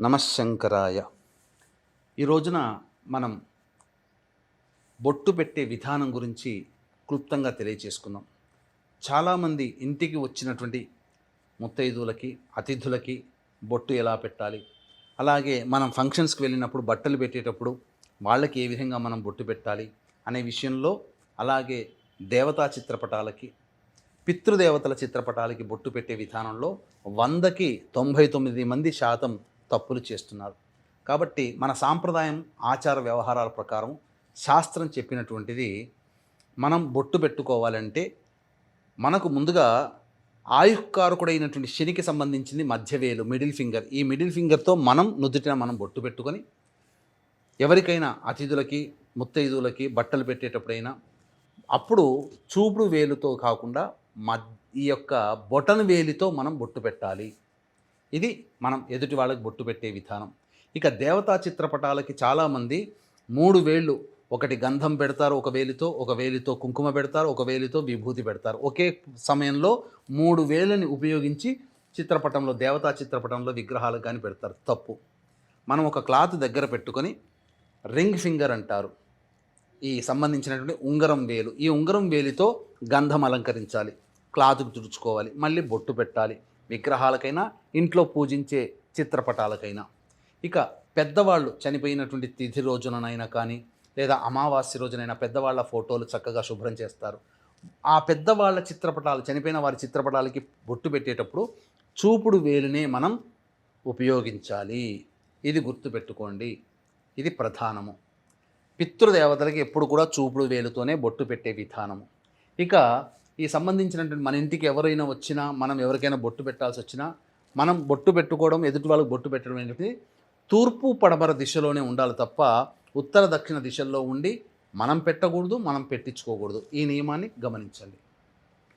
నమశంకరాయ. ఈ రోజున మనం బొట్టు పెట్టే విధానం గురించి క్లుప్తంగా తెలియచేసుకుందాం. చాలామంది ఇంటికి వచ్చినటువంటి ముత్తైదువులకి, అతిథులకి బొట్టు ఎలా పెట్టాలి, అలాగే మనం ఫంక్షన్స్కి వెళ్ళినప్పుడు బట్టలు పెట్టేటప్పుడు వాళ్ళకి ఏ విధంగా మనం బొట్టు పెట్టాలి అనే విషయంలో, అలాగే దేవతా చిత్రపటాలకి, పితృదేవతల చిత్రపటాలకి బొట్టు పెట్టే విధానంలో 100కి 99 మంది శాతం తప్పులు చేస్తున్నారు. కాబట్టి మన సాంప్రదాయం, ఆచార వ్యవహారాల ప్రకారం శాస్త్రం చెప్పినటువంటిది, మనం బొట్టు పెట్టుకోవాలంటే మనకు ముందుగా ఆయుక్కారకుడైనటువంటి శనికి సంబంధించింది మధ్యవేలు, మిడిల్ ఫింగర్. ఈ మిడిల్ ఫింగర్తో మనం నుదుటిన మనం బొట్టు పెట్టుకొని, ఎవరికైనా అతిథులకి, ముత్తైదువులకి బట్టలు పెట్టేటప్పుడైనా అప్పుడు చూపుడు వేలుతో కాకుండా ఈ యొక్క బొటన వేలితో మనం బొట్టు పెట్టాలి. ఇది మనం ఎదుటి వాళ్ళకి బొట్టు పెట్టే విధానం. ఇక దేవతా చిత్రపటాలకి చాలామంది 3 వేళ్ళు, ఒకటి గంధం పెడతారు ఒక వేలితో, ఒక వేలితో కుంకుమ పెడతారు, ఒక వేలితో విభూతి పెడతారు. ఒకే సమయంలో 3 వేలని ఉపయోగించి చిత్రపటంలో, దేవతా చిత్రపటంలో విగ్రహాలకు కానీ పెడతారు. తప్పు. మనం ఒక క్లాత్ దగ్గర పెట్టుకొని, రింగ్ ఫింగర్ అంటారు, ఈ సంబంధించినటువంటి ఉంగరం వేలు, ఈ ఉంగరం వేలితో గంధం అలంకరించాలి, క్లాత్కు తుడుచుకోవాలి, మళ్ళీ బొట్టు పెట్టాలి, విగ్రహాలకైనా ఇంట్లో పూజించే చిత్రపటాలకైనా. ఇక పెద్దవాళ్ళు చనిపోయినటువంటి తిథి రోజునైనా కానీ, లేదా అమావాస్య రోజునైనా పెద్దవాళ్ళ ఫోటోలు చక్కగా శుభ్రం చేస్తారు. ఆ పెద్దవాళ్ళ చిత్రపటాలు, చనిపోయిన వారి చిత్రపటాలకి బొట్టు పెట్టేటప్పుడు చూపుడు వేలునే మనం ఉపయోగించాలి. ఇది గుర్తుపెట్టుకోండి, ఇది ప్రధానము. పితృదేవతలకి ఎప్పుడు కూడా చూపుడు వేలుతోనే బొట్టు పెట్టే విధానము. ఇక ఈ సంబంధించినటువంటి మన ఇంటికి ఎవరైనా వచ్చినా, మనం ఎవరికైనా బొట్టు పెట్టాల్సి వచ్చినా, మనం బొట్టు పెట్టుకోవడం, ఎదుటి వాళ్ళకి బొట్టు పెట్టడం అనేది తూర్పు పడమర దిశలోనే ఉండాలి తప్ప ఉత్తర దక్షిణ దిశల్లో ఉండి మనం పెట్టకూడదు, మనం పెట్టించుకోకూడదు. ఈ నియమాన్ని గమనించండి.